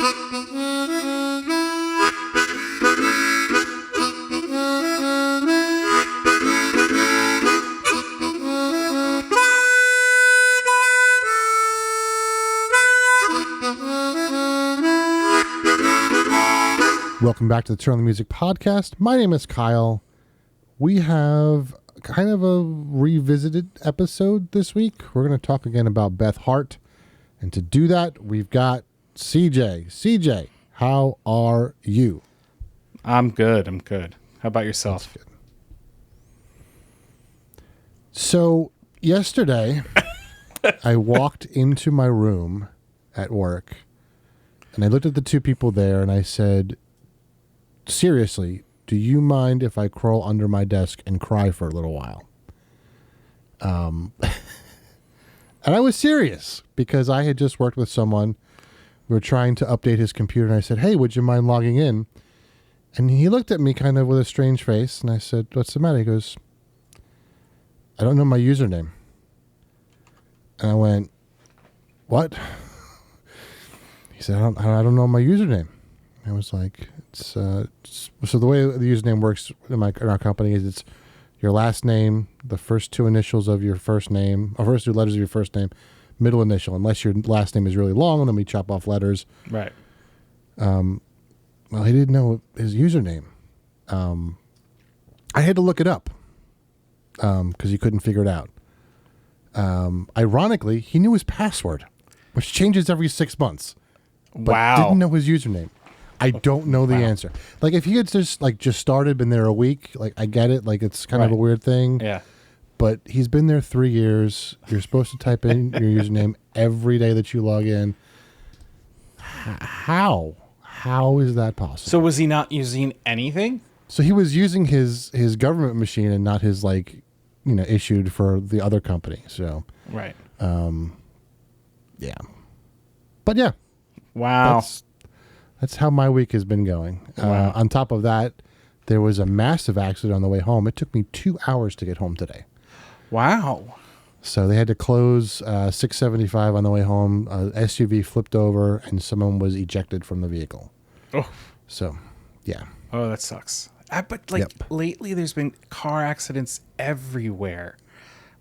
Welcome back to the Turn on the Music podcast. My name is Kyle. We have kind of a revisited episode this week. We're going to talk again about Beth Hart. And to do that, we've got CJ. CJ, how are you? I'm good. How about yourself? So yesterday, I walked into my room at work and I looked at the two people there and I said, seriously, do you mind if I crawl under my desk and cry for a little while? And I was serious because I had just worked with someone. We were trying to update his computer and I said, hey, would you mind logging in? And he looked at me kind of with a strange face and I said, what's the matter? He goes, I don't know my username. And I went, what? He said, I don't know my username. I was like, so the way the username works in our company is it's your last name, the first two initials of your first name, or first two letters of your first name, middle initial, unless your last name is really long, and then we chop off letters. Right. Well, he didn't know his username. I had to look it up because he couldn't figure it out. Ironically, he knew his password, which changes every 6 months. But didn't know his username. I don't know the answer. Like if he had just started, been there a week, like I get it. Like it's kind of a weird thing. Yeah. But he's been there 3 years. You're supposed to type in your username every day that you log in. How? How is that possible? So was he not using anything? So he was using his government machine and not his issued for the other company. So right. Yeah. But yeah. Wow. That's how my week has been going. Wow. On top of that, there was a massive accident on the way home. It took me 2 hours to get home today. Wow. So they had to close 675 on the way home. SUV flipped over and someone was ejected from the vehicle. Oh. So, yeah. Oh, that sucks. But lately there's been car accidents everywhere.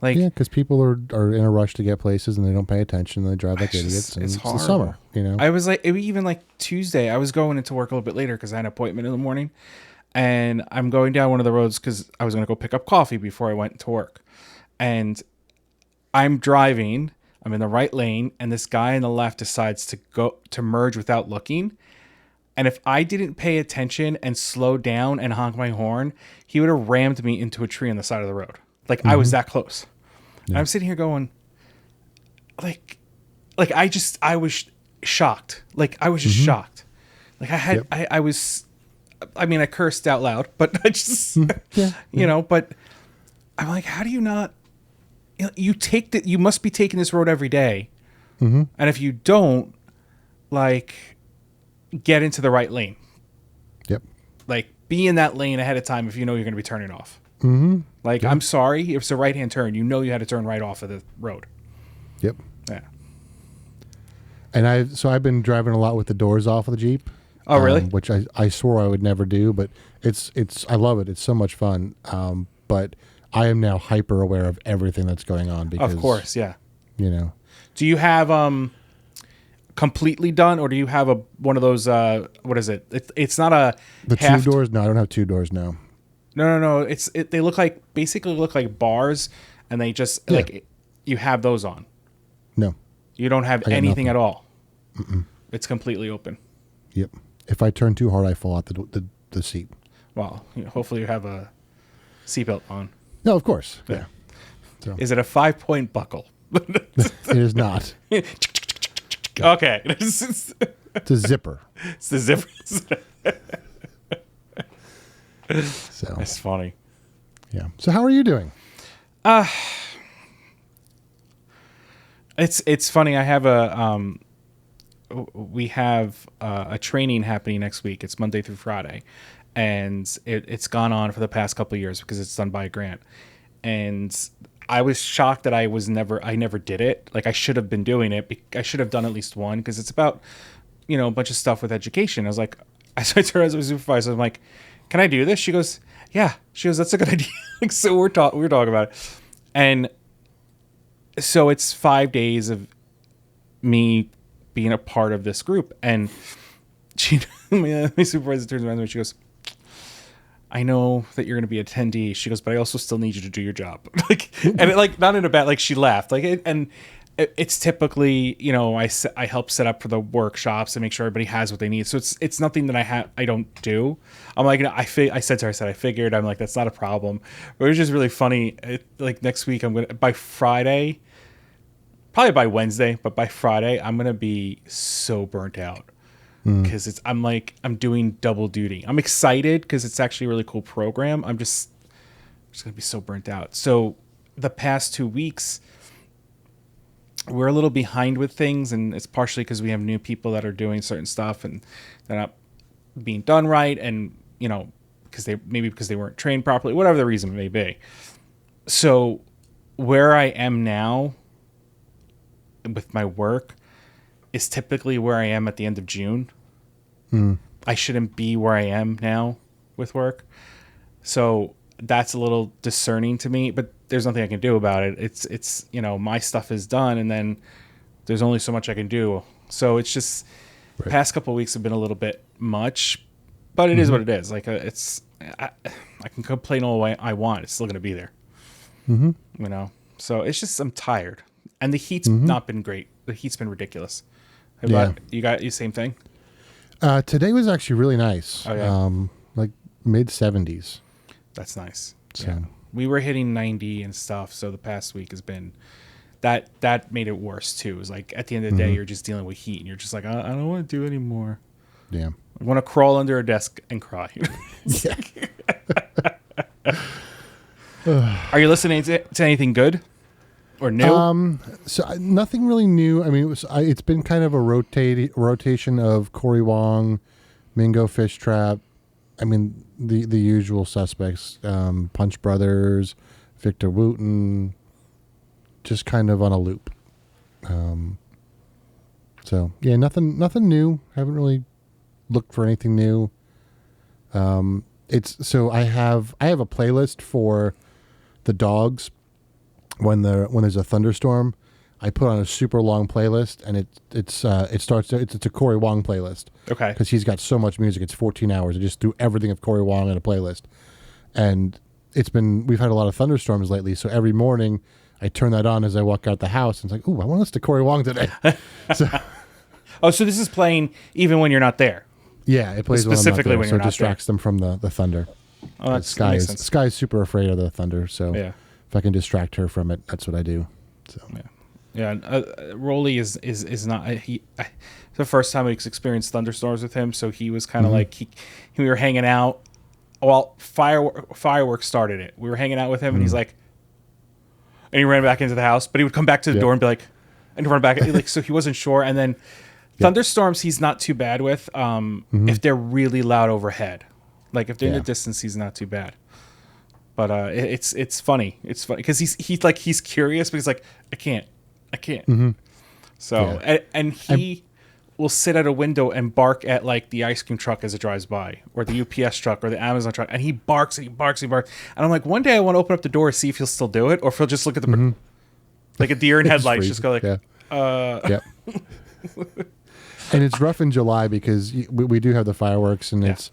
Yeah, because people are in a rush to get places and they don't pay attention and they drive like idiots. And it's the summer, I was even Tuesday, I was going into work a little bit later because I had an appointment in the morning. And I'm going down one of the roads because I was going to go pick up coffee before I went to work. And I'm driving, I'm in the right lane, and this guy on the left decides to merge without looking. And if I didn't pay attention and slow down and honk my horn, he would have rammed me into a tree on the side of the road. I was that close. Yeah. I'm sitting here going, I was shocked. I was just shocked. I cursed out loud, but I just, but I'm like, how do you not, you must be taking this road every day. Mm-hmm. And if you don't, get into the right lane. Yep. Be in that lane ahead of time if you know you're going to be turning off. Mm-hmm. I'm sorry, if it's a right-hand turn, you had to turn right off of the road. Yep. Yeah. And I've been driving a lot with the doors off of the Jeep. Oh, really? Which I swore I would never do, but I love it. It's so much fun. But I am now hyper aware of everything that's going on because, of course, yeah. Do you have completely done, or do you have one of those? What is it? It's not a the two doors. No, I don't have two doors. No. No. They basically look like bars, and they just you have those on. No. You don't have anything at all. Mm-mm. It's completely open. Yep. If I turn too hard, I fall out the seat. Well, hopefully you have a seatbelt on. No, of course. Yeah. So. Is it a 5-point buckle? It is not. Okay. It's a zipper. It's the zipper. So that's funny. Yeah. So how are you doing? It's funny. I have we have a training happening next week. It's Monday through Friday, and it's gone on for the past couple of years because it's done by a grant. And I was shocked that I never did it. Like, I should have been doing it. I should have done at least one, because it's about a bunch of stuff with education. I was like, so I turned to my supervisor. I'm like, can I do this? She goes, yeah. She goes, that's a good idea. Like, so we were talking about it. And so it's 5 days of me being a part of this group. And my supervisor turns around to me and she goes, I know that you're going to be attendee. She goes, but I also still need you to do your job. Not in a bad, like, she laughed. It's typically, I help set up for the workshops and make sure everybody has what they need. So it's nothing that I don't do. I'm like, I said to her, I figured, I'm like, that's not a problem. But it was just really funny. Next week, by Friday, probably by Wednesday, but by Friday, I'm going to be so burnt out. Because I'm doing double duty. I'm excited because it's actually a really cool program. I'm just going to be so burnt out. So the past 2 weeks, we're a little behind with things, and it's partially because we have new people that are doing certain stuff and they're not being done right, and because they weren't trained properly, whatever the reason may be. So where I am now with my work is typically where I am at the end of June. I shouldn't be where I am now with work. So that's a little discerning to me, but there's nothing I can do about it. It's my stuff is done, and then there's only so much I can do. So it's just the past couple of weeks have been a little bit much, but it is what it is. Like I can complain all the way I want. It's still going to be there. So it's just, I'm tired, and the heat's not been great. The heat's been ridiculous. You got the same thing? Today was actually really nice. Oh, yeah. Like mid 70s. That's nice. So. Yeah. We were hitting 90 and stuff. So the past week has been that made it worse too. It was like at the end of the day, you're just dealing with heat and you're just like, I don't want to do anymore. Yeah. I want to crawl under a desk and cry. Yeah. Are you listening to anything good or new? Nothing really new. I mean, it's been kind of a rotation of Cory Wong, Mingo Fish Trap. I mean, the usual suspects, Punch Brothers, Victor Wooten, just kind of on a loop. So yeah, nothing new. Haven't really looked for anything new. I have a playlist for the dogs. When there's a thunderstorm, I put on a super long playlist, and it's a Cory Wong playlist. Okay. Because he's got so much music, it's 14 hours. I just threw everything of Cory Wong in a playlist, and we've had a lot of thunderstorms lately. So every morning, I turn that on as I walk out the house, and it's like, ooh, I want to listen to Cory Wong today. So this is playing even when you're not there. Yeah, it plays specifically when you're not there. So it distracts them from the thunder. Oh, that makes sense. Sky's super afraid of the thunder, so yeah. If I can distract her from it, that's what I do. So Rolly is not the first time we experienced thunderstorms with him, so he was kind of like we were hanging out. Well, fireworks started it. We were hanging out with him, and he's like, and he ran back into the house, but he would come back to the door and be like, and run back, like, so he wasn't sure. And then thunderstorms, he's not too bad with if they're really loud overhead. Like if they're in the distance, he's not too bad. But it's funny. It's funny because he's curious, but he's like, I can't. So and he will sit at a window and bark at like the ice cream truck as it drives by, or the UPS truck, or the Amazon truck, and he barks and he barks and he barks. And I'm like, one day I want to open up the door and see if he'll still do it, or if he'll just look at the like a deer in headlights, just go like, And it's rough in July because we do have the fireworks, and it's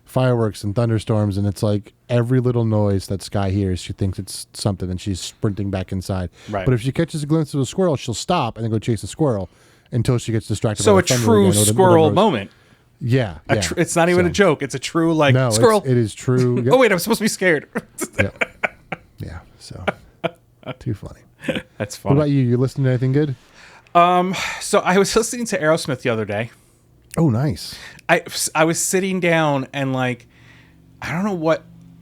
fireworks and thunderstorms, and it's like every little noise that Sky hears, she thinks it's something, and she's sprinting back inside. Right. But if she catches a glimpse of a squirrel, she'll stop and then go chase a squirrel until she gets distracted. So by a the thunder true again, squirrel moment. Yeah. It's not even a joke. It's a true squirrel. It is true. Yep. Oh wait, I'm supposed to be scared. Yeah. So too funny. That's funny. What about you? You listening to anything good? So I was listening to Aerosmith the other day. Oh, nice. I was sitting down and like, I don't know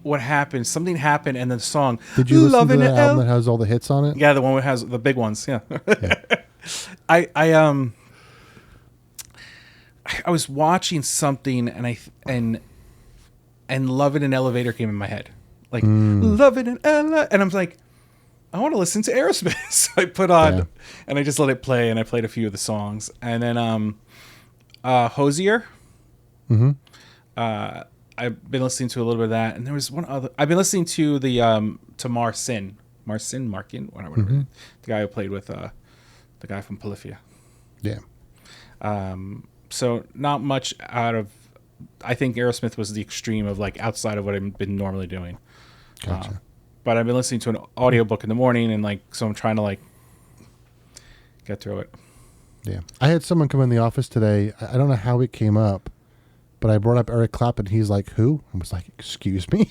what happened. Something happened, and the song. Did you listen to the album that has all the hits on it? Yeah, the one that has the big ones. Yeah. I was watching something, and Love in an Elevator came in my head, like Love in an Elevator, and I'm like, I want to listen to Aerosmith. So I put on, and I just let it play, and I played a few of the songs, and then Hosier. Mm-hmm. I've been listening to a little bit of that, and there was one other. I've been listening to the to Marcin, whatever. Mm-hmm. The guy who played with the guy from Polyphia. Yeah. So not much out of. I think Aerosmith was the extreme of like outside of what I've been normally doing. Gotcha. But I've been listening to an audiobook in the morning, and like so I'm trying to like get through it. Yeah. I had someone come in the office today. I don't know how it came up, but I brought up Eric Clapton. He's like, "Who?" I was like, "Excuse me."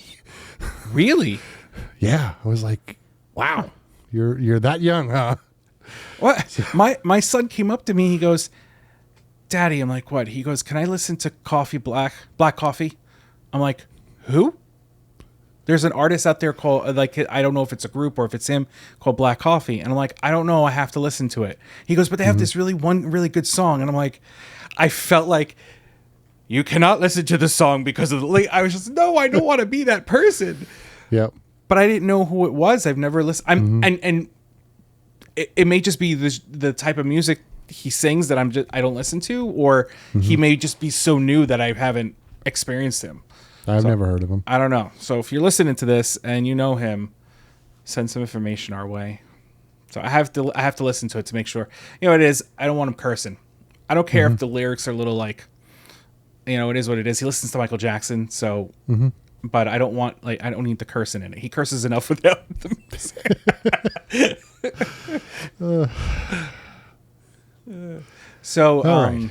Really? Yeah. I was like, "Wow, you're that young, huh?" What? My son came up to me. He goes, "Daddy," I'm like, "What?" He goes, "Can I listen to Black Coffee?" I'm like, "Who?" There's an artist out there called, like, I don't know if it's a group or if it's him, called Black Coffee. And I'm like, "I don't know. I have to listen to it." He goes, "But they have this one really good song." And I'm like, I felt like, you cannot listen to the song because of the. I was just, no, I don't want to be that person. Yep. But I didn't know who it was. I've never listened. And it may just be the type of music he sings that I don't listen to, or he may just be so new that I haven't experienced him. I've never heard of him. I don't know. So if you're listening to this and you know him, send some information our way. So I have to listen to it to make sure. You know, it is. I don't want him cursing. I don't care if the lyrics are a little like, you know, it is what it is. He listens to Michael Jackson, so. But I don't want I don't need the cursing in it. He curses enough without the music. So right.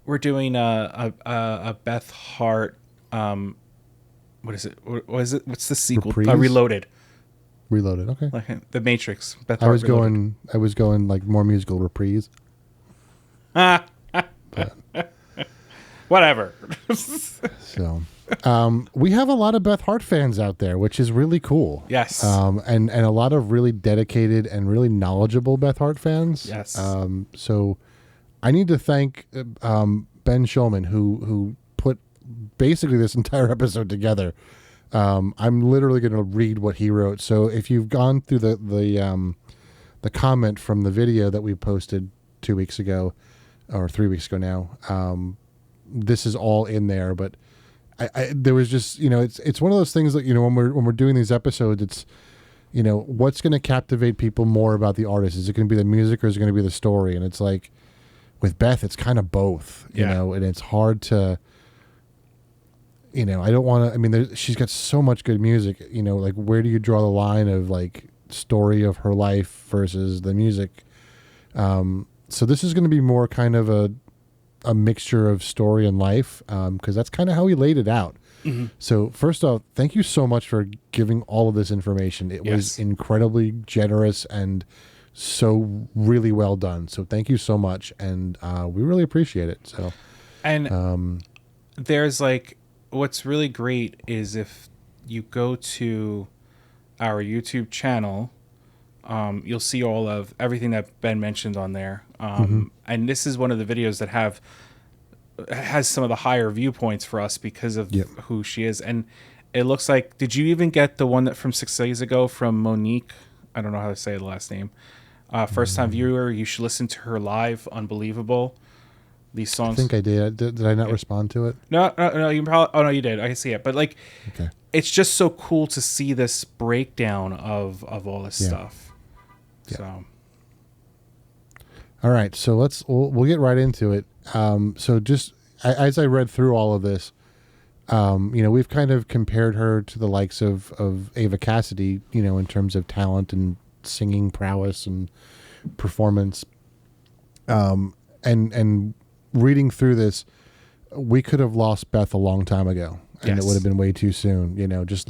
we're doing a Beth Hart. What is it? What is it? What's the sequel? Reprise? Reloaded. Reloaded. Okay. Like The Matrix. Beth I Hart was Reloaded. going like more musical reprise. Whatever. So, we have a lot of Beth Hart fans out there, which is really cool. Yes. And a lot of really dedicated and really knowledgeable Beth Hart fans. Yes. So I need to thank Ben Schulman who put basically this entire episode together. I'm literally going to read what he wrote. So if you've gone through the comment from the video that we posted 2 weeks ago or 3 weeks ago now, this is all in there. But I there was just, you know, it's one of those things that, you know, when we're doing these episodes, it's, you know, what's going to captivate people more about the artist? Is it going to be the music or is it going to be the story? And it's like with Beth, it's kind of both, you know, and it's hard to, you know, I don't want to, I mean, she's got so much good music, you know, like where do you draw the line of like story of her life versus the music? So this is going to be more kind of a mixture of story and life, because that's kind of how he laid it out. So first off, thank you so much for giving all of this information. It was incredibly generous and so really well done. So thank you so much. And we really appreciate it. So, and there's like, what's really great is if you go to our YouTube channel, you'll see all of everything that Ben mentioned on there. And this is one of the videos that has some of the higher viewpoints for us because of who she is. And it looks like, did you even get the one that from 6 days ago from Monique? I don't know how to say the last name. First time viewer, you should listen to her live. Unbelievable. These songs. I think I did. Did I not respond to it? No. You probably. Oh no, you did. I can see it. But like, it's just so cool to see this breakdown of all this stuff. So. All right, so we'll get right into it. So just as I read through all of this, you know, we've kind of compared her to the likes of Ava Cassidy, you know, in terms of talent and singing prowess and performance. And reading through this, we could have lost Beth a long time ago, and it would have been way too soon, you know, just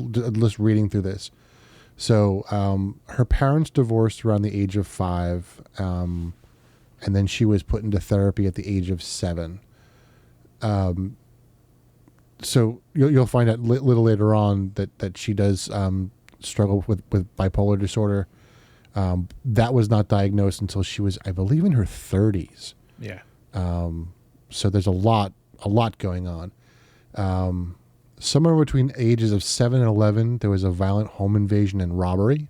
reading through this. So her parents divorced around the age of 5, and then she was put into therapy at the age of 7. So you'll find out little later on that she does struggle with bipolar disorder. That was not diagnosed until she was, I believe, in her 30s. Yeah. So there's a lot going on. Somewhere between ages of 7 and 11, there was a violent home invasion and robbery.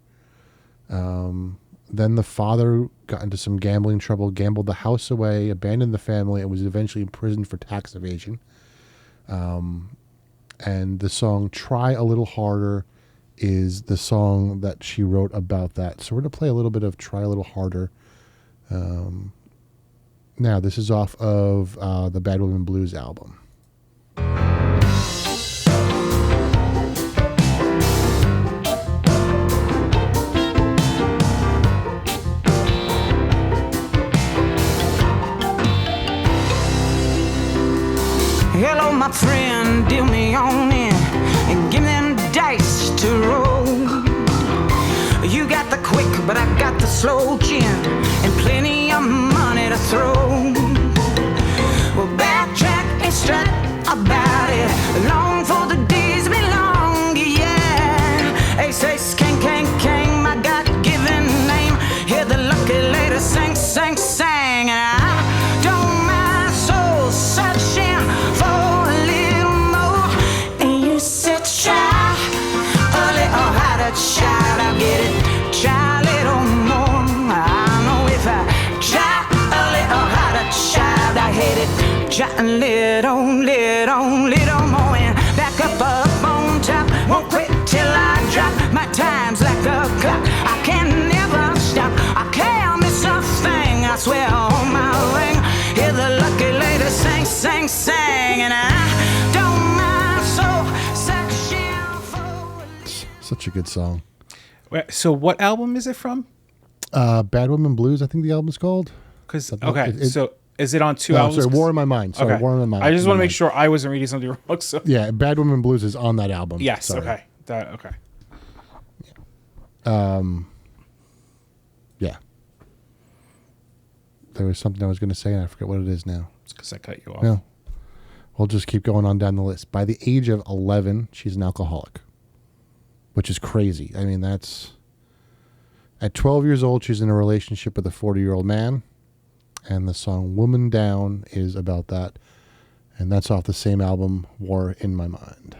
Then the father got into some gambling trouble, gambled the house away, abandoned the family, and was eventually imprisoned for tax evasion. And the song Try a Little Harder is the song that she wrote about that. So we're going to play a little bit of Try a Little Harder. Now, this is off of the Bad Woman Blues album. Hello, my friend, deal me on in and give me them dice to roll. You got the quick, but I got the slow chin and plenty of money to throw. Well, backtrack and strut about it. Long for the days be long, yeah. Ace, ace, king, king, king, my God-given name. Hear the lucky lady sing, sing, sing, and I don't mind soul searching for a little more. And you said try a little harder, child, I'll get it. Try a little more. I know if I try a little harder, child, I hate it. Try a little more and back up on top. Won't quit till I drop. My time's like a clock. I can never stop. I can't miss a thing. I swear on my ring. Hear the lucky lady sing, sing, sing, and I don't mind so searching for. Such a good song. So what album is it from? Bad Woman Blues, I think the album's called. So is it on two albums? Sorry, War in My Mind. Sorry, War in My Mind. I just want to make sure I wasn't reading something wrong. So. Yeah, Bad Woman Blues is on that album. Yes, sorry. okay. Okay. Yeah. There was something I was going to say, and I forget what it is now. It's because I cut you off. No. We'll just keep going on down the list. By the age of 11, she's an alcoholic, which is crazy. I mean, that's... At 12 years old, she's in a relationship with a 40-year-old man, and the song Woman Down is about that, and that's off the same album, War in My Mind.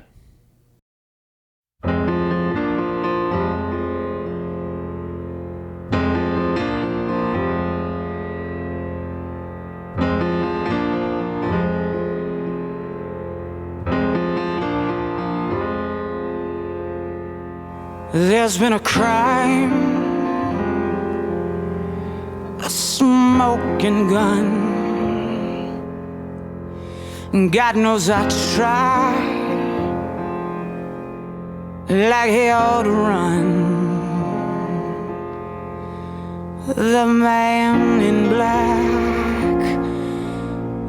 There's been a crime, a smoking gun. God knows I tried like hell to run. The man in black,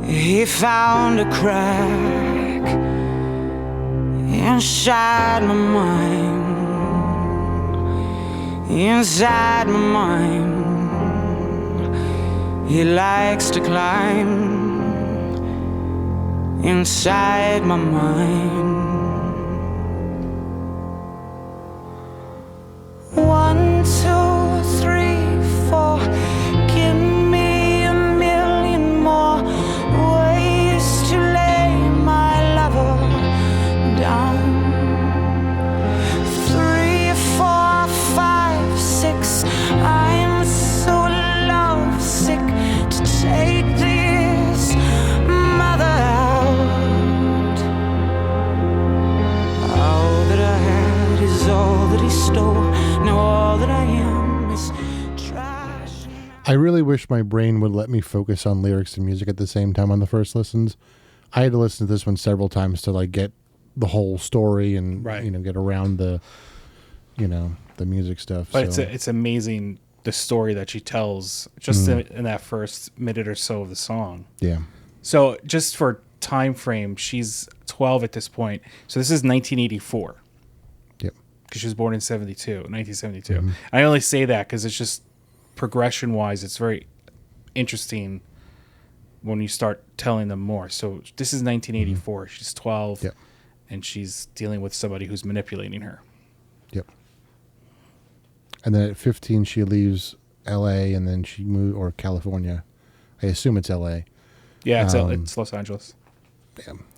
he found a crack inside my mind. Inside my mind, he likes to climb. Inside my mind, 1, 2, 3, 4. Give me a million more ways to lay my lover down. 3, 4, 5, 6. I'm so lovesick to take this mother out. All that I had is all that he stole. Now all that I am is trash. I really wish my brain would let me focus on lyrics and music at the same time on the first listens. I had to listen to this one several times to like get the whole story and get around the the music stuff. But so. it's amazing the story that she tells just in that first minute or so of the song. Yeah. So just for time frame, she's 12 at this point. So this is 1984. Yep. Because she was born in 1972. Mm-hmm. I only say that because it's just progression-wise, it's very interesting when you start telling them more. So this is 1984. She's 12, yep. And she's dealing with somebody who's manipulating her. Yep. And then at 15, she leaves L.A. and then she moved, or California. I assume it's L.A. Yeah, it's Los Angeles.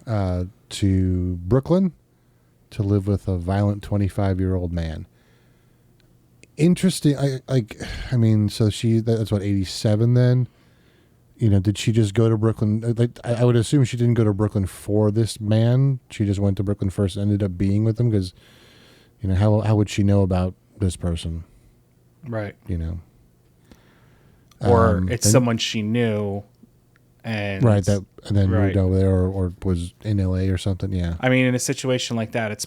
Yeah. To Brooklyn to live with a violent 25-year-old man. Interesting. I mean, so that's what, 87 then? Did she just go to Brooklyn? Like, I would assume she didn't go to Brooklyn for this man. She just went to Brooklyn first and ended up being with him because, how would she know about this person? Right. Or it's someone she knew. And then moved over there or was in LA or something. Yeah. I mean, in a situation like that,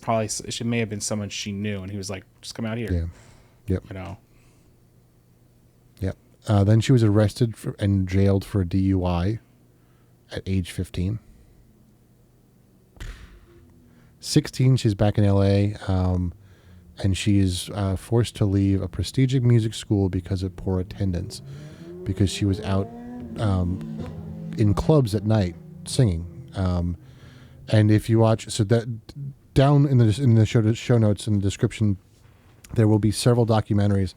she may have been someone she knew, and he was like, "Just come out here." Yeah. Yep. Yep. Then she was arrested and jailed for a DUI at age 15. 16, she's back in LA, and she is forced to leave a prestigious music school because of poor attendance, because she was out in clubs at night singing. And if you watch, so that down in the show notes in the description, there will be several documentaries.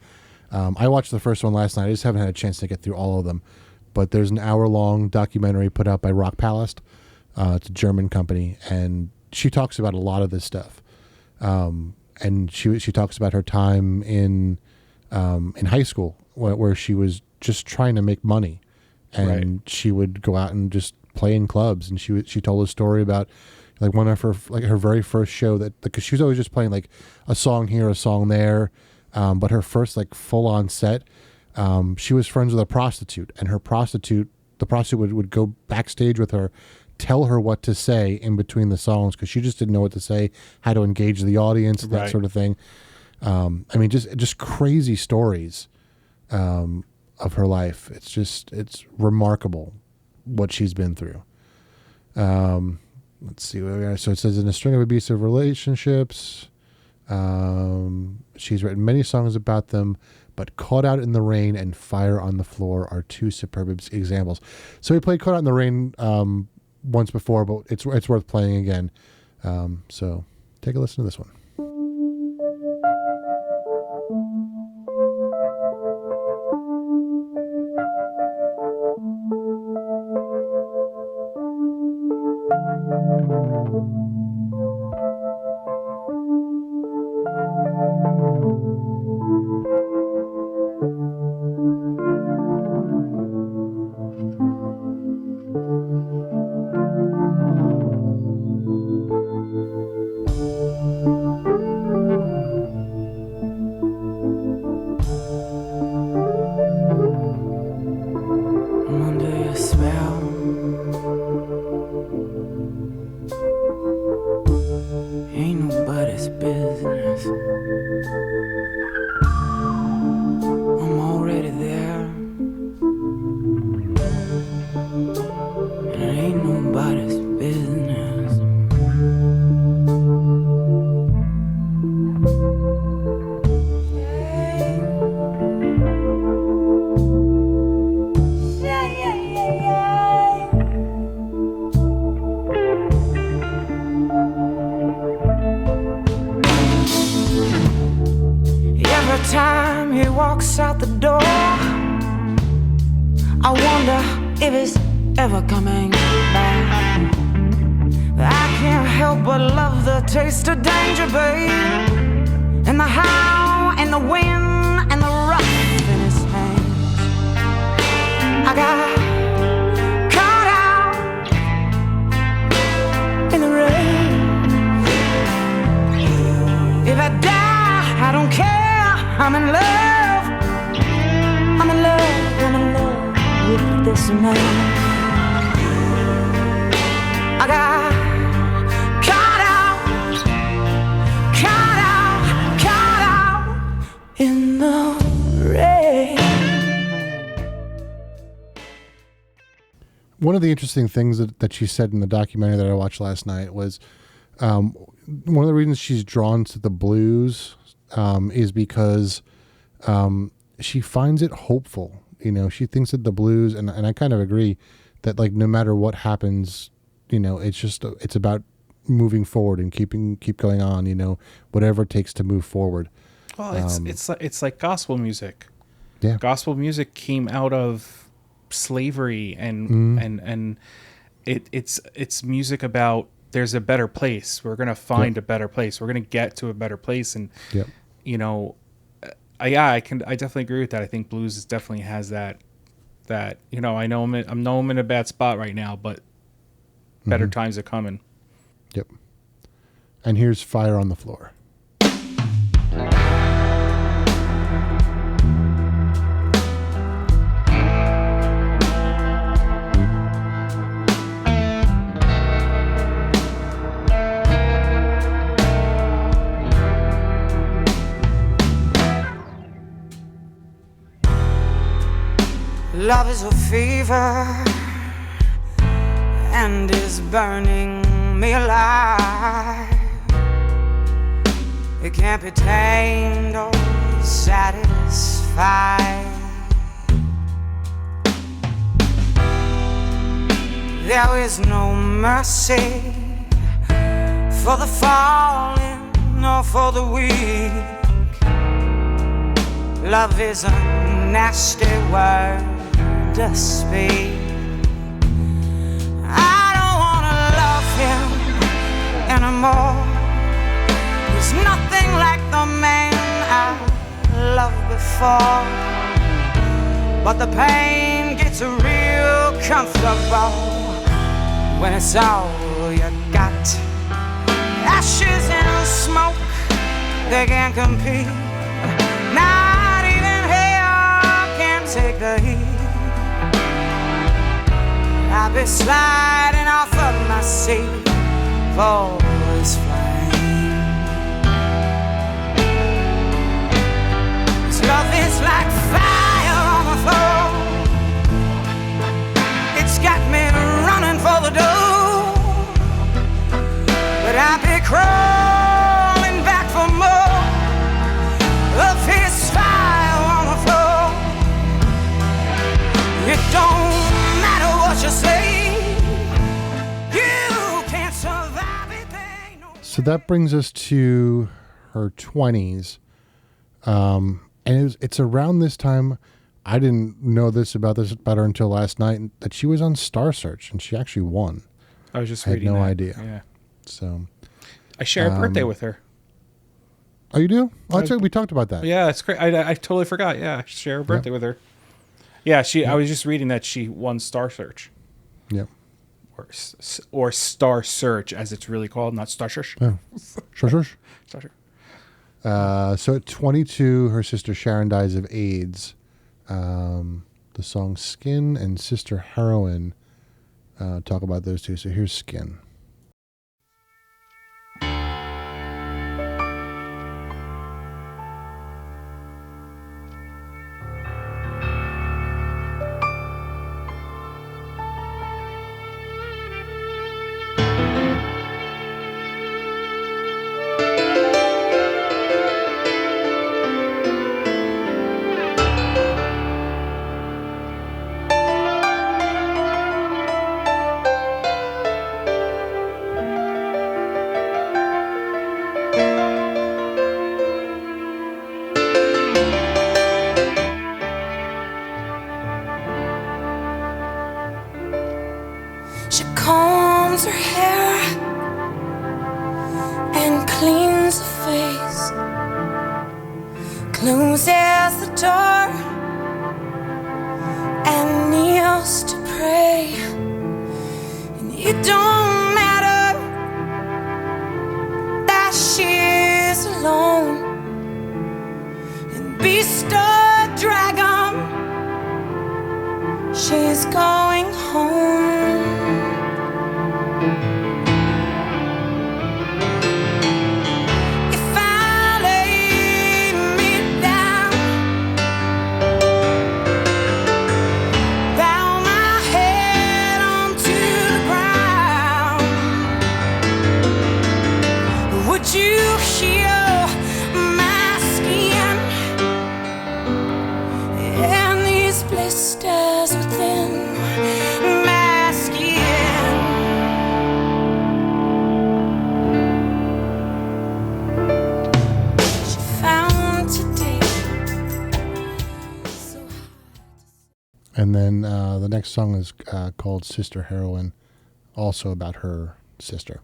I watched the first one last night. I just haven't had a chance to get through all of them, but there's an hour-long documentary put out by Rock Palast. It's a German company, and she talks about a lot of this stuff. And she talks about her time in high school where she was just trying to make money. And she would go out and just play in clubs. And she told a story about like one of her very first show because she was always just playing like a song here, a song there. But her first like full on set, she was friends with a prostitute, and the prostitute would go backstage with her, tell her what to say in between the songs because she just didn't know what to say, how to engage the audience, that sort of thing. I mean, just crazy stories. Of her life. It's remarkable what she's been through. Let's see where we are. So it says in a string of abusive relationships, she's written many songs about them, but Caught Out in the Rain and Fire on the Floor are two superb examples. So we played Caught Out in the Rain once before, but it's worth playing again. So take a listen to this one. Time he walks out the door, I wonder if he's ever coming back. I can't help but love the taste of danger, babe, and the how and the wind and the rough in his hands. I got caught out in the rain. If I die, I don't care. I'm in love, I'm in love, I'm in love with this man. I got caught out in the rain. One of the interesting things that she said in the documentary that I watched last night was one of the reasons she's drawn to the blues is because she finds it hopeful. She thinks that the blues, and I kind of agree, that like no matter what happens, it's about moving forward and keep going on. Whatever it takes to move forward. Well, it's like gospel music. Yeah, gospel music came out of slavery, and it's music about there's a better place. We're gonna find a better place. We're gonna get to a better place, and I definitely agree with that. I think blues definitely has that I know I'm in a bad spot right now, but better times are coming. Yep. And here's Fire on the Floor. Love is a fever and is burning me alive. It can't be tamed or satisfied. There is no mercy for the fallen nor for the weak. Love is a nasty word to speak. I don't wanna love him anymore. He's nothing like the man I loved before. But the pain gets real comfortable when it's all you got. Ashes and smoke, they can't compete. Not even hell can take the heat. I'll be sliding off of my seat for this flame. This love is like fire on the floor. It's got me running for the door, but I'll be crawling back for more of his fire on the floor. It don't matter what you say, you can't survive it. So that brings us to her 20s. And it's around this time, I didn't know this about her until last night, that she was on Star Search, and she actually won. I was just I had reading no that. idea. Yeah. So I share a birthday with her. Oh, you do? Oh, that's right. We talked about that. Yeah, it's great. I totally forgot. Yeah, I share a birthday with her. Yeah, I was just reading that she won Star Search. Yep. Or Star Search, as it's really called, not Star Search. Oh. Sure. Star Search. So at 22, her sister Sharon dies of AIDS. The song Skin and Sister Heroine talk about those two. So here's Skin. She combs her hair and cleans her face, closes the door and kneels to pray. And it don't matter that she's alone, and beast or dragon, she's going home. And then the next song is called Sister Heroine, also about her sister.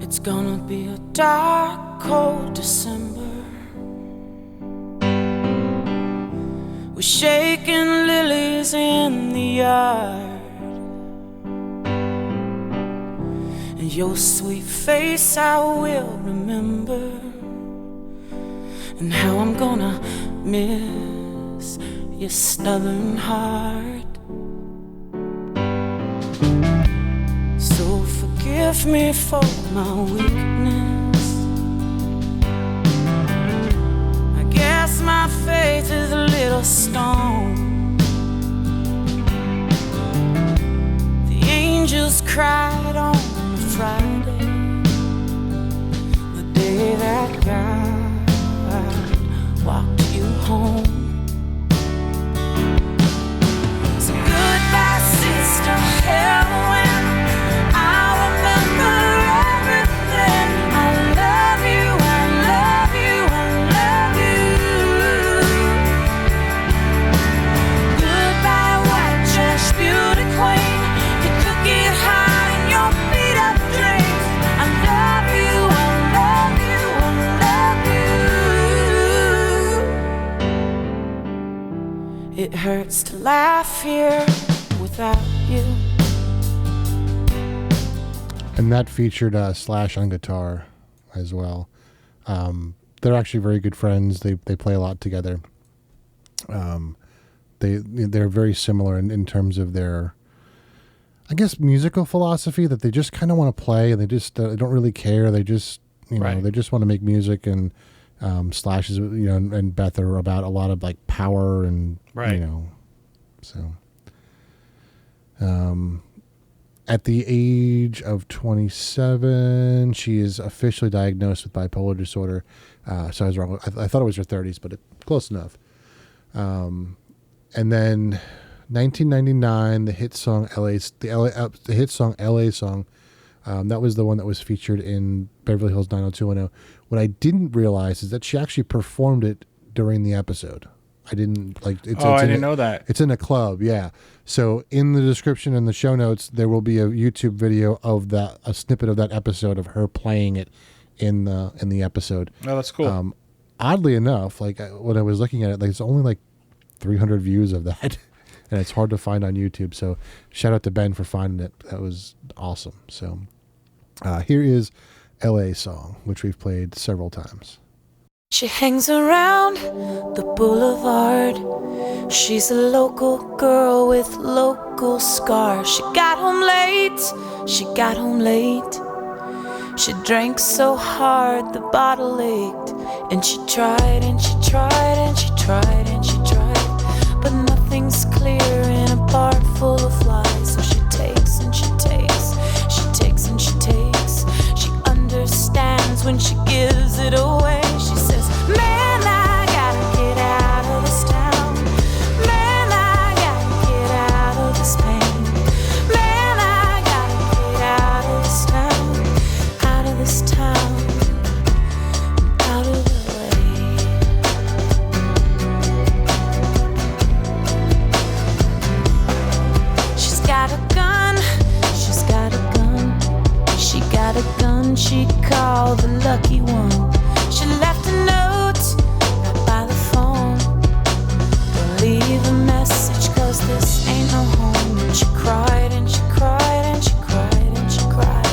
It's gonna be a dark, cold December. We're shaking lilies in the yard, and your sweet face I will remember, and how I'm gonna miss your stubborn heart. So forgive me for my weakness. I guess my faith is a little stone. The angels cried on a Friday, the day that God walked you home. So goodbye, sister heroine. It hurts to laugh here without you. And that featured Slash on guitar as well. They're actually very good friends. They play a lot together. They're very similar in terms of their, I guess, musical philosophy, that they just kind of want to play, and they just they don't really care. They just they just want to make music. And Slash is and Beth are about a lot of like power and so. At the age of 27, she is officially diagnosed with bipolar disorder. So I was wrong. I thought it was her 30s, but close enough. And then 1999, the hit song LA Song. That was the one that was featured in Beverly Hills 90210. What I didn't realize is that she actually performed it during the episode. I didn't I didn't know that. It's in a club, yeah. So in the description and the show notes, there will be a YouTube video of a snippet of that episode of her playing it in the episode. Oh, that's cool. Oddly enough, when I was looking at it, it's only 300 views of that, and it's hard to find on YouTube. So shout out to Ben for finding it. That was awesome. So here is LA Song, which we've played several times. She hangs around the boulevard. She's a local girl with local scars. She got home late. She drank so hard the bottle ached. And she tried and she tried and she tried and she tried, but nothing's clear in a bar full of lies. So she takes and she takes, she takes and she takes. She understands when she gives it away. She says, man, I gotta get out of this town. Man, I gotta get out of this pain. Man, I gotta get out of this town. Out of this town. Out of the way. She's got a gun. She's got a gun. She got a gun she called the lucky one. She left a note right by the phone. Don't leave a message, 'cause this ain't no home. And she cried and she cried and she cried and she cried.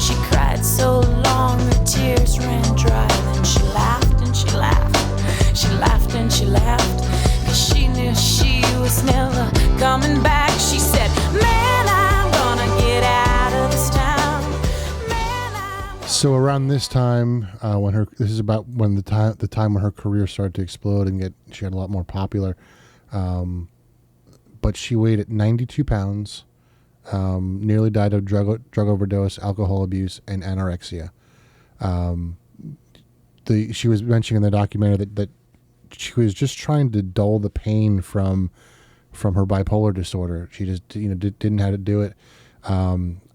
She cried so long her tears ran dry. Then she laughed and she laughed. She laughed and she laughed, 'cause she knew she was never coming back. She said, man, I'm gonna get out of this town. So around this time, this is about when the time when her career started to explode and she got a lot more popular. But she weighed at 92 pounds, nearly died of drug overdose, alcohol abuse, and anorexia. She was mentioning in the documentary that she was just trying to dull the pain from her bipolar disorder. She just didn't know how to do it.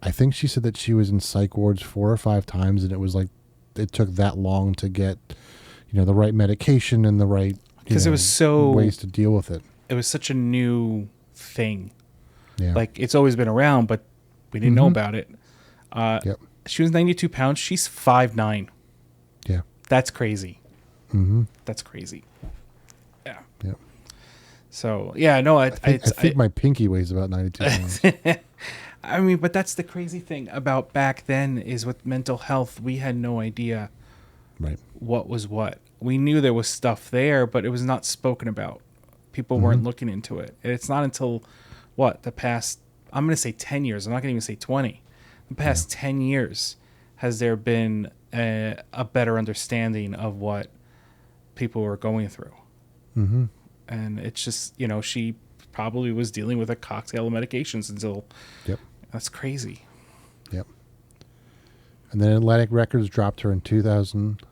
I think she said that she was in psych wards 4 or 5 times, and it was it took that long to get, the right medication and the right because it was so ways to deal with it. It was such a new thing. Yeah. It's always been around, but we didn't know about it. Yep. She was 92 pounds. She's 5'9". Yeah. That's crazy. Mm-hmm. That's crazy. Yeah. Yeah. So, yeah, no, I think my pinky weighs about 92 pounds. I mean, but that's the crazy thing about back then is with mental health, we had no idea Right. what was what. We knew there was stuff there, but it was not spoken about. People weren't looking into it. And it's not until, the past, I'm going to say 10 years. I'm not going to even say 20. The past 10 years has there been a better understanding of what people were going through. Mm-hmm. And it's just, she probably was dealing with a cocktail of medications until... Yep. That's crazy. Yep. And then Atlantic Records dropped her in 2000.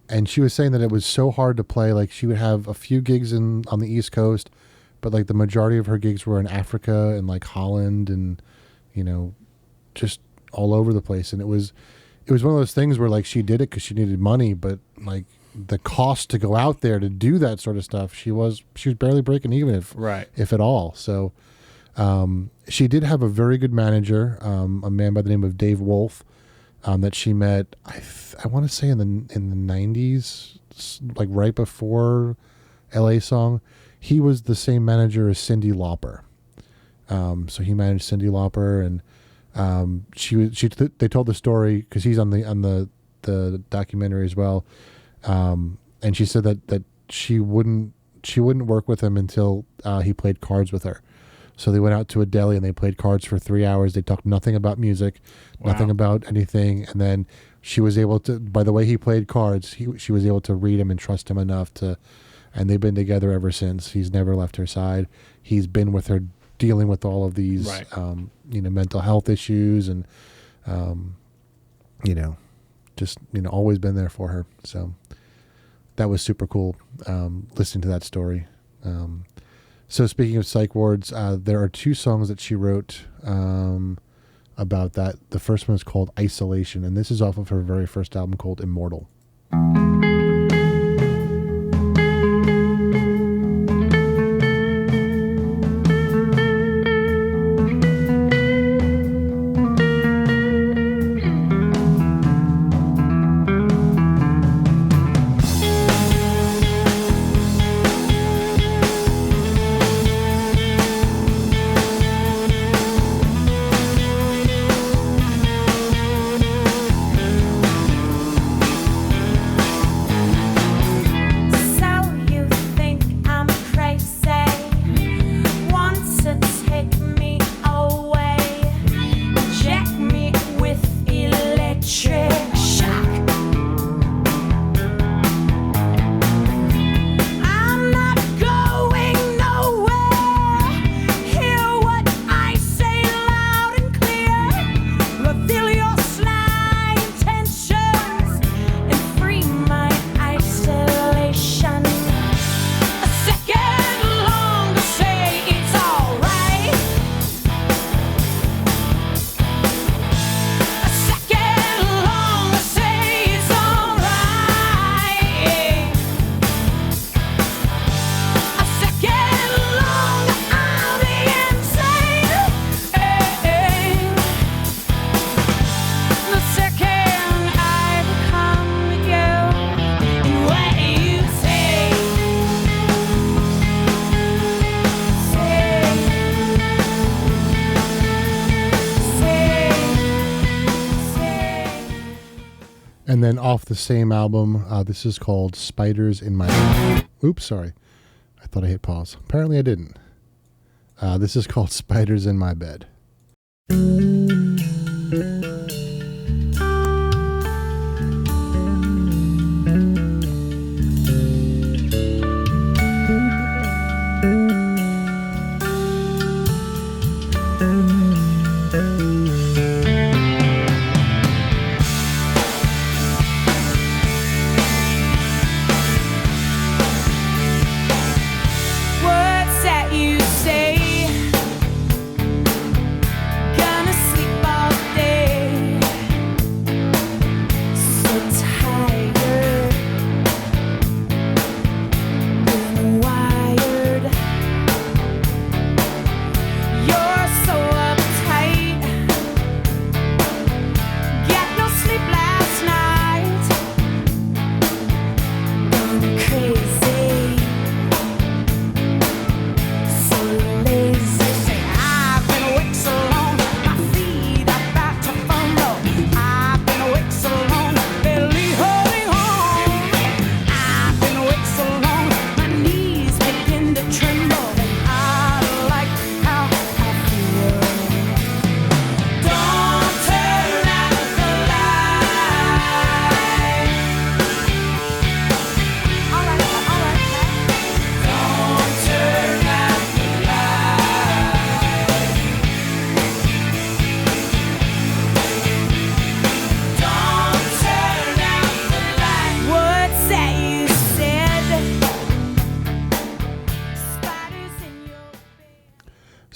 And she was saying that it was so hard to play. Like, she would have a few gigs on the East Coast, but like the majority of her gigs were in Africa and like Holland and, just all over the place. And it was one of those things where like she did it because she needed money, but like the cost to go out there to do that sort of stuff, she was barely breaking even if at all. So she did have a very good manager, a man by the name of Dave Wolf, that she met, I want to say in the 90s, like right before LA Song. He was the same manager as Cyndi Lauper. So he managed Cyndi Lauper, and they told the story because he's on the documentary as well. And she said that she wouldn't work with him until he played cards with her. So they went out to a deli and they played cards for 3 hours. They talked nothing about music, nothing about anything. And then she was able to, by the way he played cards, she was able to read him and trust him enough to, and they've been together ever since. He's never left her side. He's been with her dealing with all of these, mental health issues and, just, always been there for her. So that was super cool, listening to that story. So speaking of psych wards, there are 2 songs that she wrote about that. The first one is called Isolation, and this is off of her very first album called Immortal. And then off the same album, this is called Spiders in My Bed. Oops, sorry. I thought I hit pause. Apparently I didn't. This is called Spiders in My Bed.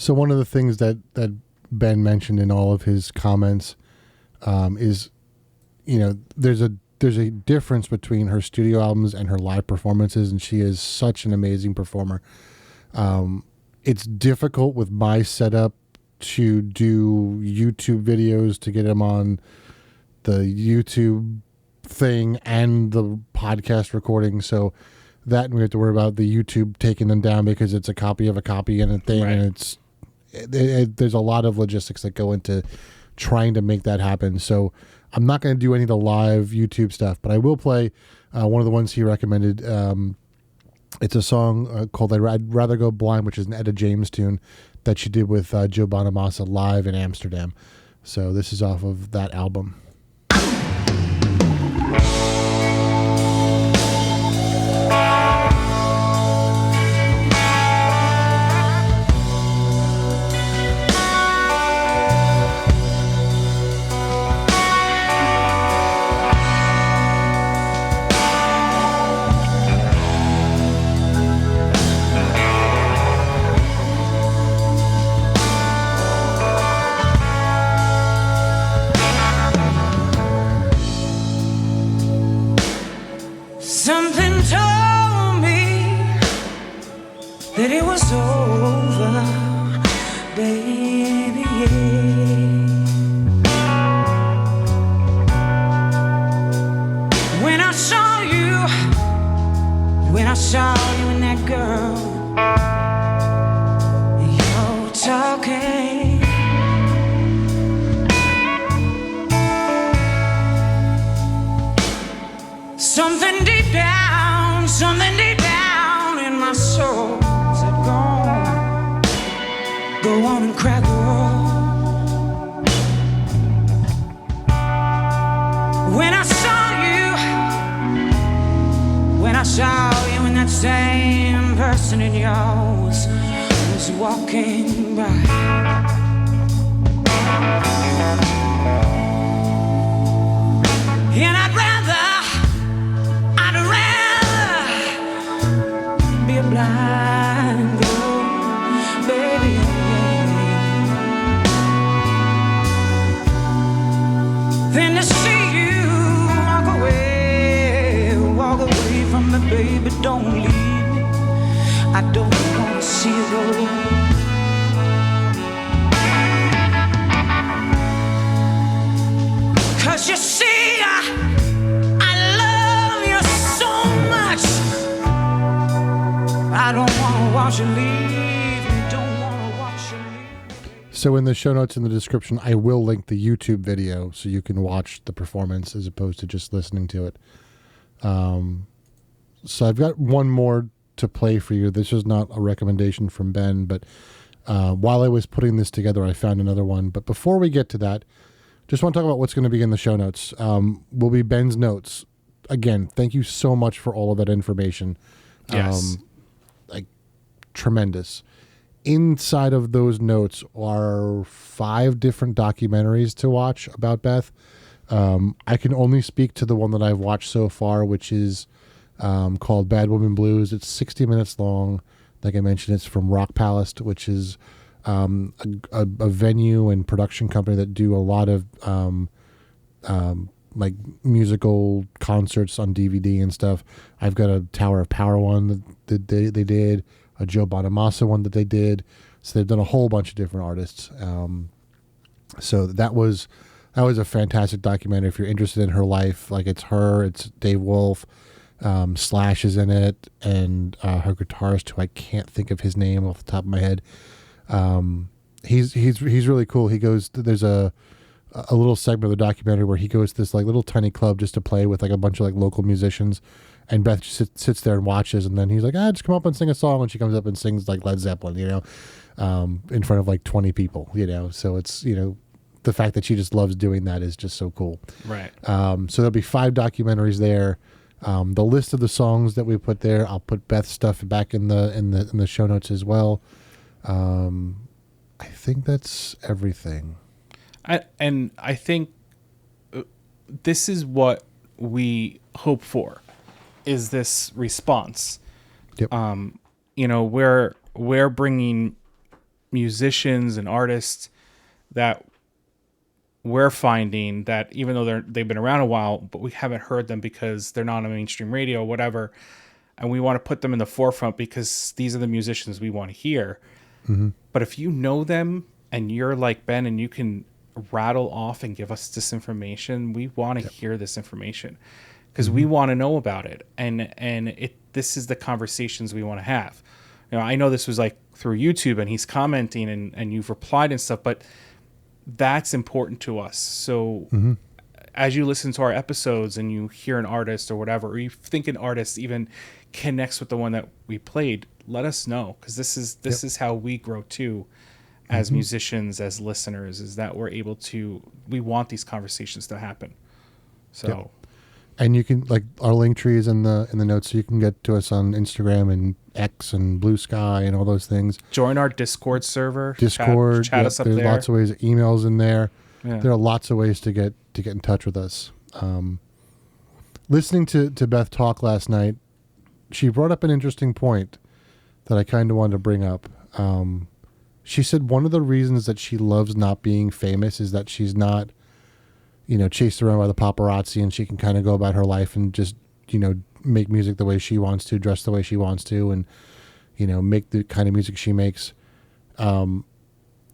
So one of the things that Ben mentioned in all of his comments is, there's a difference between her studio albums and her live performances, and she is such an amazing performer. It's difficult with my setup to do YouTube videos to get them on the YouTube thing and the podcast recording. So that, and we have to worry about the YouTube taking them down because it's a copy of a copy and a thing. Right. And there's a lot of logistics that go into trying to make that happen. So I'm not going to do any of the live YouTube stuff, but I will play one of the ones he recommended. It's a song called I'd Rather Go Blind, which is an Etta James tune that she did with Joe Bonamassa live in Amsterdam. So this is off of that album. Something told me that it was over, baby. When I saw you and that girl, you were talking. Something deep down in my soul said, go on and cry, girl. When I saw you and that same person in yours was walking by. And I'd rather be a blind girl, baby, than to see you walk away from me, baby. Don't leave me. I don't want to see you go. Cause you see, I love you so much. I don't want to watch you leave. Don't want to watch you leave. So in the show notes in the description, I will link the YouTube video so you can watch the performance as opposed to just listening to it. So I've got one more to play for you. This is not a recommendation from Ben, but while I was putting this together, I found another one. But before we get to that, just want to talk about what's going to be in the show notes. Will be Ben's notes. Again, thank you so much for all of that information. Yes. Tremendous. Inside of those notes are 5 different documentaries to watch about Beth. I can only speak to the one that I've watched so far, which is called Bad Woman Blues. It's 60 minutes long. Like I mentioned, it's from Rock Palace, which is a venue and production company that do a lot of like musical concerts on DVD and stuff. I've got a Tower of Power one that they did, a Joe Bonamassa one that they did. So they've done a whole bunch of different artists. So that was a fantastic documentary. If you're interested in her life, like it's Dave Wolf, Slash is in it, and her guitarist, who I can't think of his name off the top of my head. He's really cool. He goes, there's a little segment of the documentary where he goes to this like little tiny club just to play with like a bunch of like local musicians, and Beth just sits there and watches, and then he's like, just come up and sing a song, and she comes up and sings like Led Zeppelin, in front of like 20 people, so it's, the fact that she just loves doing that is just so cool. Right. So there'll be 5 documentaries there. The list of the songs that we put there, I'll put Beth's stuff back in the show notes as well. I think that's everything. I think this is what we hope for, is this response. Yep. We're bringing musicians and artists that we're finding that even though they've been around a while, but we haven't heard them because they're not on mainstream radio or whatever, and we want to put them in the forefront because these are the musicians we want to hear. Mm-hmm. But if you know them and you're like Ben and you can rattle off and give us this information, we want to hear this information because we want to know about it. And this is the conversations we want to have. You know, I know this was like through YouTube and he's commenting and you've replied and stuff, but that's important to us. So as you listen to our episodes and you hear an artist or whatever, or you think an artist even connects with the one that we played, let us know. Cause this is how we grow too, as musicians, as listeners, is that we want these conversations to happen. So, and you can, like, our link tree is in the notes, so you can get to us on Instagram and X and Blue Sky and all those things. Join our Discord server. Discord. Chat us up there's there. lots of ways. Emails in there. Yeah. There are lots of ways to get in touch with us. Listening to Beth talk last night, she brought up an interesting point that I kind of wanted to bring up. She said one of the reasons that she loves not being famous is that she's not, chased around by the paparazzi, and she can kind of go about her life and just, make music the way she wants to, dress the way she wants to, and, make the kind of music she makes.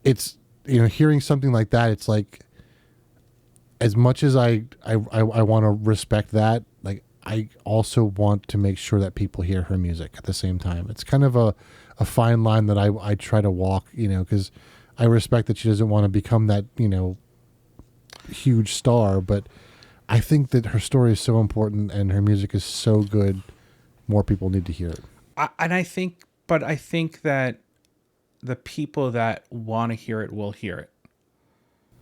It's, hearing something like that, it's like, as much as I want to respect that, like, I also want to make sure that people hear her music at the same time. It's kind of a fine line that I try to walk, because I respect that she doesn't want to become that, huge star, but I think that her story is so important and her music is so good. More people need to hear it. I think that the people that want to hear it will hear it.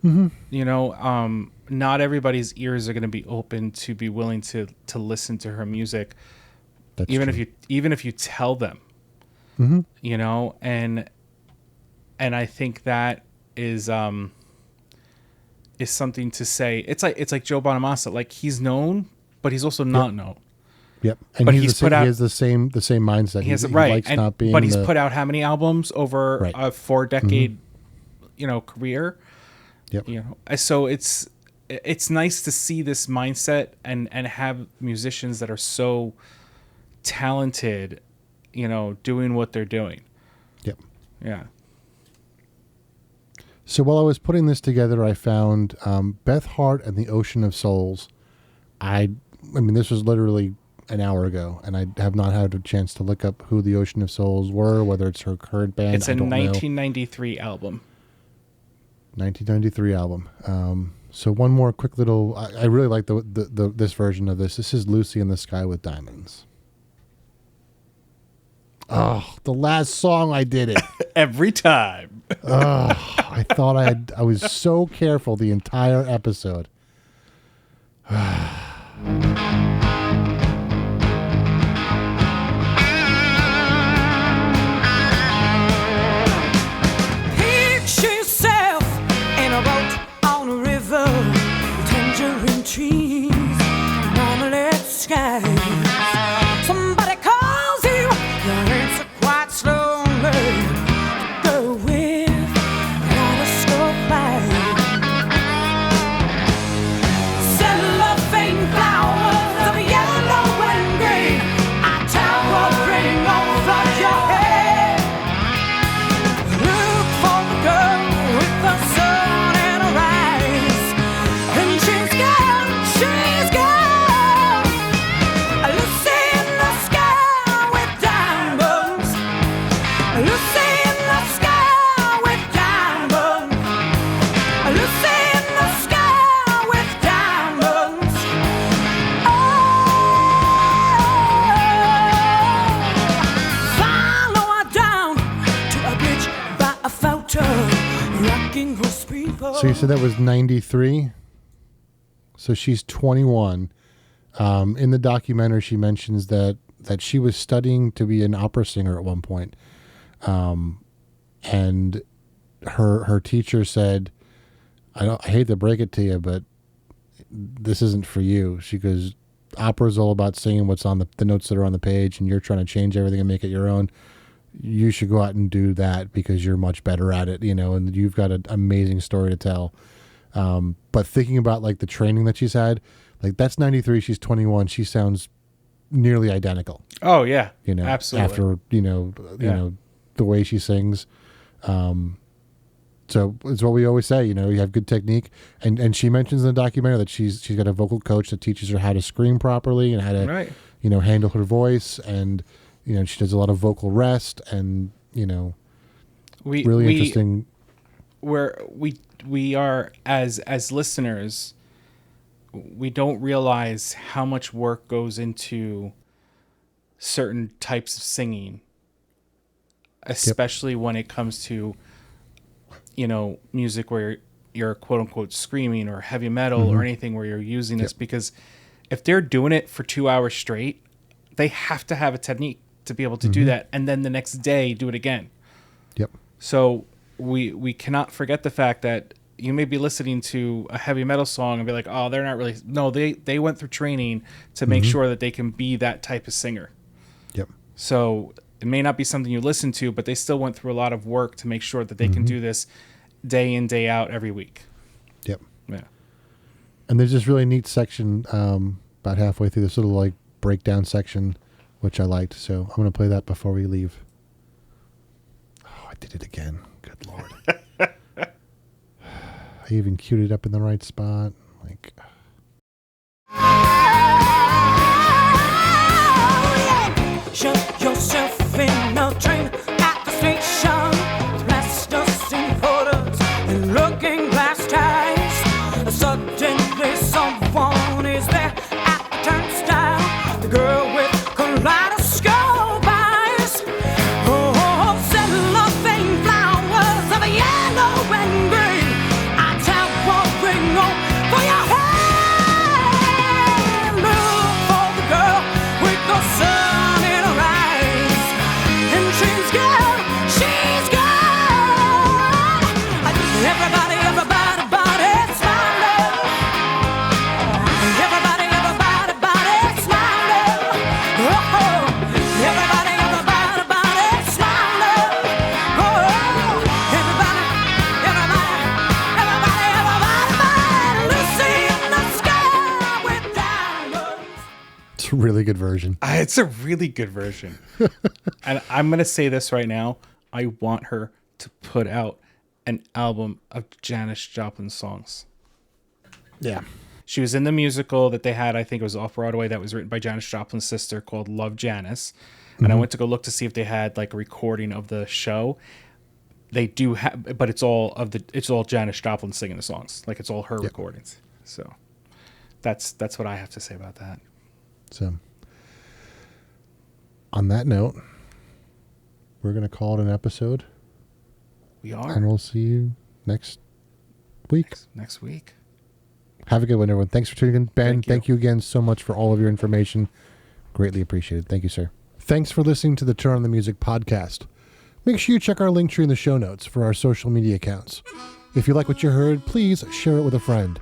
Mm-hmm. Not everybody's ears are going to be open to be willing to listen to her music. That's even true. if you tell them, and I think that is something to say. It's like Joe Bonamassa. Like, he's known, but he's also not known. Yep. And But he he's put out- has the same mindset. He has He right, likes not being but he's put out how many albums over Right. a 4-decade, career. Yep. So it's nice to see this mindset and have musicians that are so talented, doing what they're doing. Yep. Yeah. So while I was putting this together, I found Beth Hart and the Ocean of Souls. I mean, this was literally an hour ago, and I have not had a chance to look up who the Ocean of Souls were, whether it's her current band. It's a I don't 1993 album. 1993 album. So one more quick little. I really like the this version of this. This is Lucy in the Sky with Diamonds. Oh, the last song I did it. Every time. I thought I was so careful the entire episode. Picture yourself in a boat on a river, tangerine trees, marmalade skies. Somebody calls you, your answer quite slowly. Go with not a slow flight. Cellophane flowers of yellow and green, a towel ring over your head. Look for the girl with the sun in her eyes, and she's gone. Lucy in the sky with diamonds. Lucy in the sky with diamonds. Lucy in the sky with diamonds. Follow her down to a bridge by a fountain, rocking her speedboat. So you said that was 93. So she's 21. In the documentary, she mentions that she was studying to be an opera singer at one point. And her teacher said, I hate to break it to you, but this isn't for you. She goes, opera's all about singing what's on the notes that are on the page, and you're trying to change everything and make it your own. you should go out and do that because you're much better at it, and you've got an amazing story to tell. But thinking about like the training that she's had, like that's 93, she's 21, she sounds nearly identical. Oh yeah, absolutely. After the way she sings. So it's what we always say, you have good technique, and she mentions in the documentary that she's got a vocal coach that teaches her how to scream properly and how to handle her voice, and she does a lot of vocal rest, and really interesting. We are as listeners, we don't realize how much work goes into certain types of singing, especially when it comes to music where you're quote unquote screaming, or heavy metal, or anything where you're using this, because if they're doing it for 2 hours straight, they have to have a technique to be able to do that, and then the next day do it again. So we cannot forget the fact that you may be listening to a heavy metal song and be like, oh, they're not really. No, they went through training to make sure that they can be that type of singer. So it may not be something you listen to, but they still went through a lot of work to make sure that they can do this day in, day out, every week. Yeah. And there's this really neat section about halfway through, this little like breakdown section, which I liked. So I'm going to play that before we leave. Oh, I did it again. Good Lord. I even queued it up in the right spot. Like... Shut yourself in a train at the station. Plasticine photos and looking glass ties. Suddenly someone is there at the turnstile. The girl with kaleidoscope eyes. Oh, cellophane flowers of yellow and green. I tell ring on for your hand. Look for the girl with the sun. Really good version. It's a really good version. And I'm going to say this right now. I want her to put out an album of Janis Joplin songs. Yeah. She was in the musical that they had, I think it was off Broadway, that was written by Janis Joplin's sister, called Love, Janis. And I went to go look to see if they had like a recording of the show. They do have, but it's all Janis Joplin singing the songs. Like it's all her recordings. So that's what I have to say about that. So, on that note, we're going to call it an episode. We are. And we'll see you next week. Next week. Have a good one, everyone. Thanks for tuning in. Ben, thank you again so much for all of your information. Greatly appreciated. Thank you, sir. Thanks for listening to the Turn on the Music podcast. Make sure you check our link tree in the show notes for our social media accounts. If you like what you heard, please share it with a friend.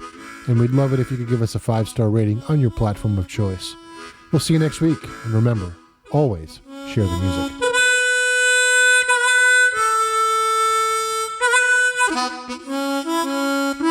And we'd love it if you could give us a 5-star rating on your platform of choice. We'll see you next week. And remember, always share the music. Thank you.